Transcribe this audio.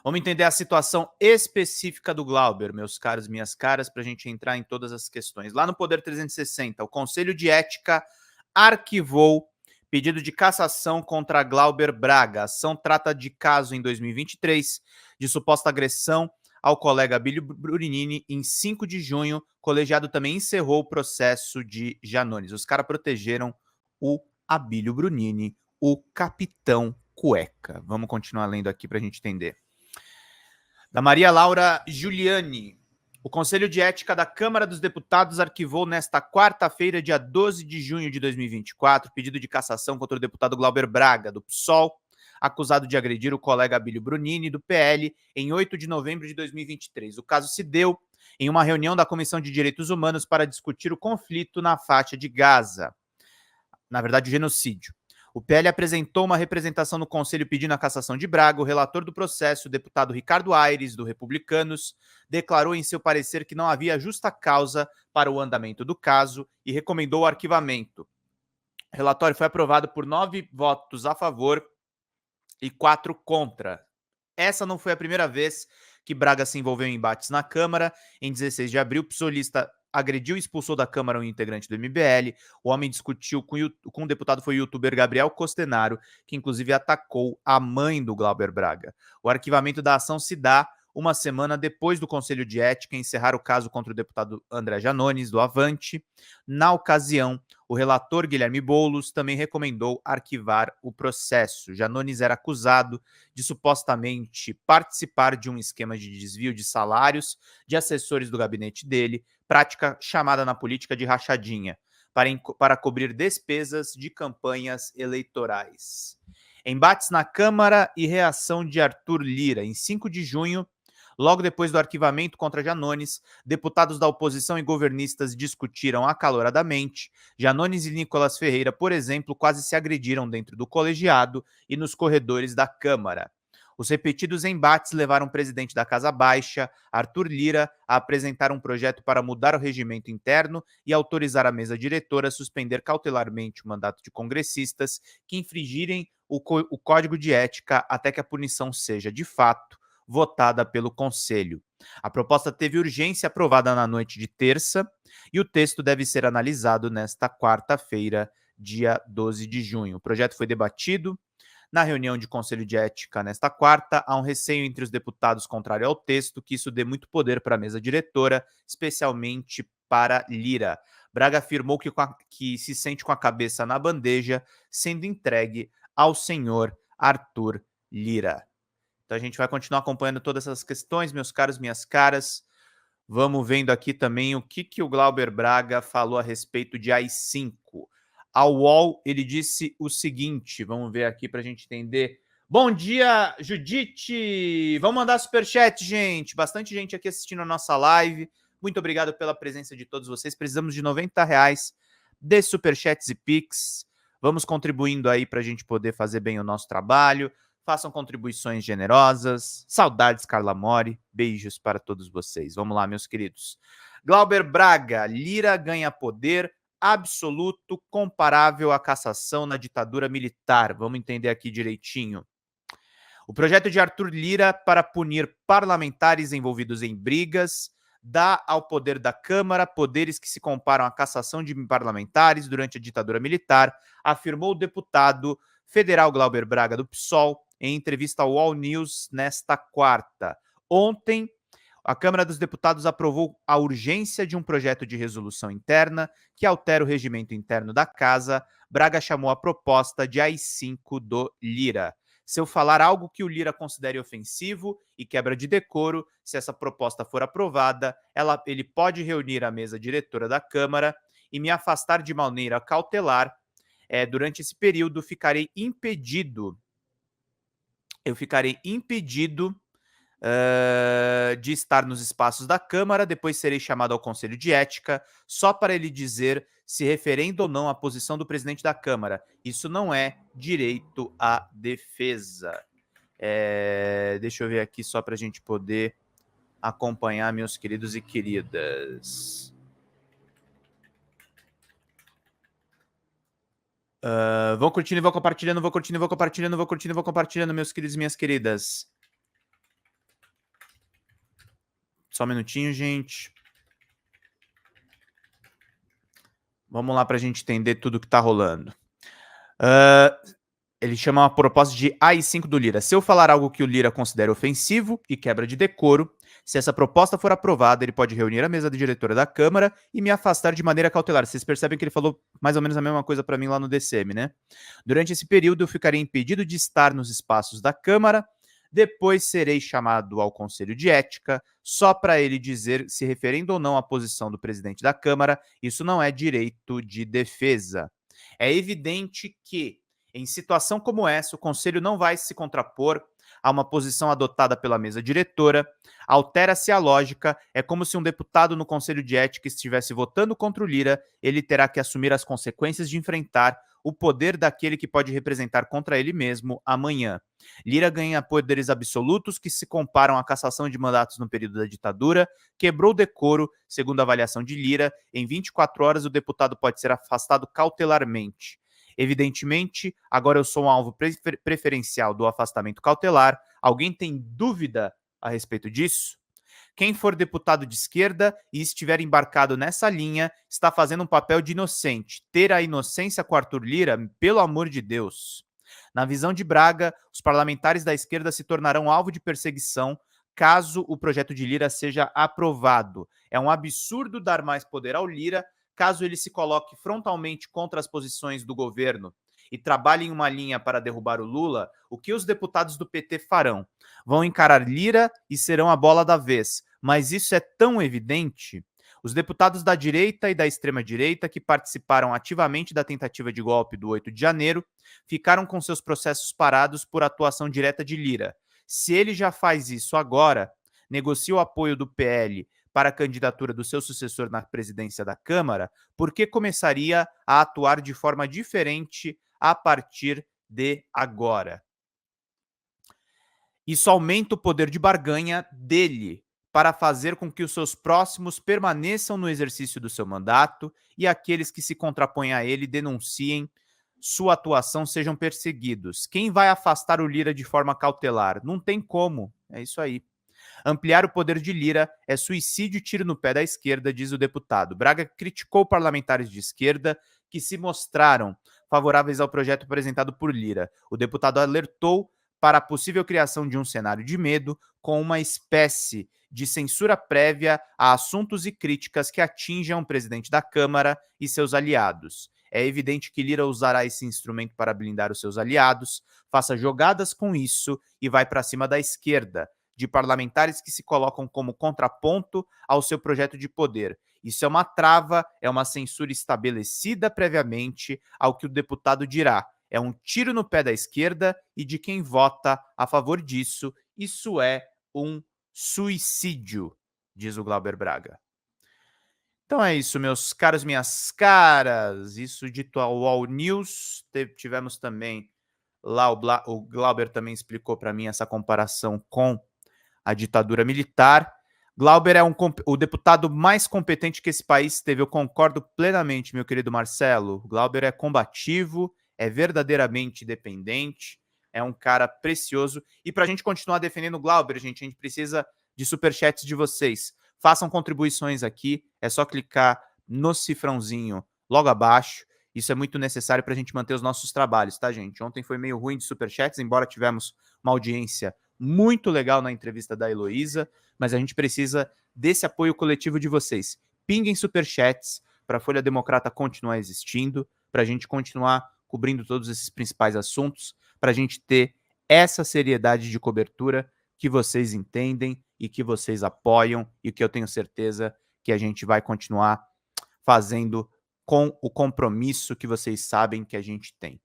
Vamos entender a situação específica do Glauber, meus caros, minhas caras, para a gente entrar em todas as questões. Lá no Poder 360, o Conselho de Ética arquivou pedido de cassação contra Glauber Braga. A ação trata de caso em 2023 de suposta agressão ao colega Abílio Brunini. Em 5 de junho, o colegiado também encerrou o processo de Janones. Os caras protegeram o Abílio Brunini, o capitão cueca. Vamos continuar lendo aqui para a gente entender. Da Maria Laura Giuliani. O Conselho de Ética da Câmara dos Deputados arquivou nesta quarta-feira, dia 12 de junho de 2024, pedido de cassação contra o deputado Glauber Braga, do PSOL, acusado de agredir o colega Abílio Brunini, do PL, em 8 de novembro de 2023. O caso se deu em uma reunião da Comissão de Direitos Humanos para discutir o conflito na faixa de Gaza. Na verdade, o genocídio. O PL apresentou uma representação no Conselho pedindo a cassação de Braga. O relator do processo, o deputado Ricardo Aires, do Republicanos, declarou em seu parecer que não havia justa causa para o andamento do caso e recomendou o arquivamento. O relatório foi aprovado por 9 votos a favor e 4 contra. Essa não foi a primeira vez que Braga se envolveu em embates na Câmara. Em 16 de abril, o psolista agrediu e expulsou da Câmara um integrante do MBL. O homem discutiu com o deputado foi o youtuber Gabriel Costenaro, que inclusive atacou a mãe do Glauber Braga. O arquivamento da ação se dá uma semana depois do Conselho de Ética encerrar o caso contra o deputado André Janones, do Avante. Na ocasião, o relator Guilherme Boulos também recomendou arquivar o processo. Janones era acusado de supostamente participar de um esquema de desvio de salários de assessores do gabinete dele, prática chamada na política de rachadinha, para cobrir despesas de campanhas eleitorais. Embates na Câmara e reação de Arthur Lira. Em 5 de junho, logo depois do arquivamento contra Janones, deputados da oposição e governistas discutiram acaloradamente. Janones e Nicolas Ferreira, por exemplo, quase se agrediram dentro do colegiado e nos corredores da Câmara. Os repetidos embates levaram o presidente da Casa Baixa, Arthur Lira, a apresentar um projeto para mudar o regimento interno e autorizar a mesa diretora a suspender cautelarmente o mandato de congressistas que infringirem o Código de Ética até que a punição seja, de fato, votada pelo Conselho. A proposta teve urgência aprovada na noite de terça e o texto deve ser analisado nesta quarta-feira, dia 12 de junho. O projeto foi debatido na reunião de Conselho de Ética nesta quarta. Há um receio entre os deputados contrário ao texto que isso dê muito poder para a mesa diretora, especialmente para Lira. Braga afirmou que se sente com a cabeça na bandeja, sendo entregue ao senhor Arthur Lira. Então a gente vai continuar acompanhando todas essas questões, meus caros, minhas caras. Vamos vendo aqui também o que o Glauber Braga falou a respeito de AI-5. Ao UOL, ele disse o seguinte, vamos ver aqui para a gente entender. Bom dia, Judite! Vamos mandar superchat, gente. Bastante gente aqui assistindo a nossa live. Muito obrigado pela presença de todos vocês. Precisamos de R$90 de superchats e pix. Vamos contribuindo aí para a gente poder fazer bem o nosso trabalho. Façam contribuições generosas. Saudades, Carla Mori. Beijos para todos vocês. Vamos lá, meus queridos. Glauber Braga. Lira ganha poder absoluto comparável à cassação na ditadura militar. Vamos entender aqui direitinho. O projeto de Arthur Lira para punir parlamentares envolvidos em brigas dá ao poder da Câmara poderes que se comparam à cassação de parlamentares durante a ditadura militar, afirmou o deputado federal Glauber Braga, do PSOL, em entrevista ao All News nesta quarta. Ontem, a Câmara dos Deputados aprovou a urgência de um projeto de resolução interna que altera o regimento interno da Casa. Braga chamou a proposta de AI-5 do Lira. Se eu falar algo que o Lira considere ofensivo e quebra de decoro, se essa proposta for aprovada, ele pode reunir a mesa diretora da Câmara e me afastar de maneira cautelar. Durante esse período, eu ficarei impedido de estar nos espaços da Câmara, depois serei chamado ao Conselho de Ética, só para ele dizer se referendo ou não à posição do presidente da Câmara. Isso não é direito à defesa. Deixa eu ver aqui só para a gente poder acompanhar, meus queridos e queridas. Vão curtindo e vão compartilhando, meus queridos e minhas queridas. Só um minutinho, gente. Vamos lá para a gente entender tudo que está rolando. Ele chama uma proposta de AI-5 do Lira. Se eu falar algo que o Lira considera ofensivo e quebra de decoro, se essa proposta for aprovada, ele pode reunir a mesa de diretora da Câmara e me afastar de maneira cautelar. Vocês percebem que ele falou mais ou menos a mesma coisa para mim lá no DCM, né? Durante esse período, eu ficarei impedido de estar nos espaços da Câmara. Depois serei chamado ao Conselho de Ética, só para ele dizer se referendo ou não à posição do presidente da Câmara. Isso não é direito de defesa. É evidente que, em situação como essa, o Conselho não vai se contrapor a uma posição adotada pela mesa diretora, altera-se a lógica, é como se um deputado no Conselho de Ética estivesse votando contra o Lira, ele terá que assumir as consequências de enfrentar o poder daquele que pode representar contra ele mesmo amanhã. Lira ganha poderes absolutos que se comparam à cassação de mandatos no período da ditadura, quebrou o decoro, segundo a avaliação de Lira, em 24 horas o deputado pode ser afastado cautelarmente. Evidentemente, agora eu sou um alvo preferencial do afastamento cautelar. Alguém tem dúvida a respeito disso? Quem for deputado de esquerda e estiver embarcado nessa linha está fazendo um papel de inocente. Ter a inocência com Arthur Lira, pelo amor de Deus. Na visão de Braga, os parlamentares da esquerda se tornarão alvo de perseguição caso o projeto de Lira seja aprovado. É um absurdo dar mais poder ao Lira caso ele se coloque frontalmente contra as posições do governo e trabalhe em uma linha para derrubar o Lula. O que os deputados do PT farão? Vão encarar Lira e serão a bola da vez. Mas isso é tão evidente. Os deputados da direita e da extrema-direita que participaram ativamente da tentativa de golpe do 8 de janeiro ficaram com seus processos parados por atuação direta de Lira. Se ele já faz isso agora, negocia o apoio do PL para a candidatura do seu sucessor na presidência da Câmara, por que começaria a atuar de forma diferente a partir de agora? Isso aumenta o poder de barganha dele para fazer com que os seus próximos permaneçam no exercício do seu mandato e aqueles que se contrapõem a ele denunciem sua atuação sejam perseguidos. Quem vai afastar o Lira de forma cautelar? Não tem como. É isso aí. Ampliar o poder de Lira é suicídio e tiro no pé da esquerda, diz o deputado. Braga criticou parlamentares de esquerda que se mostraram favoráveis ao projeto apresentado por Lira. O deputado alertou para a possível criação de um cenário de medo com uma espécie de censura prévia a assuntos e críticas que atinjam o presidente da Câmara e seus aliados. É evidente que Lira usará esse instrumento para blindar os seus aliados, faça jogadas com isso e vai para cima da esquerda, de parlamentares que se colocam como contraponto ao seu projeto de poder. Isso é uma trava, é uma censura estabelecida previamente ao que o deputado dirá. É um tiro no pé da esquerda e de quem vota a favor disso. Isso é um suicídio, diz o Glauber Braga. Então é isso, meus caros, minhas caras. Isso dito ao All News. Tivemos também lá, o Glauber também explicou para mim essa comparação com a ditadura militar. Glauber é o deputado mais competente que esse país teve. Eu concordo plenamente, meu querido Marcelo. Glauber é combativo, é verdadeiramente dependente, é um cara precioso. E para a gente continuar defendendo o Glauber, gente, a gente precisa de superchats de vocês. Façam contribuições aqui, é só clicar no cifrãozinho logo abaixo. Isso é muito necessário para a gente manter os nossos trabalhos, tá, gente? Ontem foi meio ruim de superchats, embora tivemos uma audiência muito legal na entrevista da Heloísa, mas a gente precisa desse apoio coletivo de vocês. Pinguem superchats para a Folha Democrata continuar existindo, para a gente continuar cobrindo todos esses principais assuntos, para a gente ter essa seriedade de cobertura que vocês entendem e que vocês apoiam e que eu tenho certeza que a gente vai continuar fazendo com o compromisso que vocês sabem que a gente tem.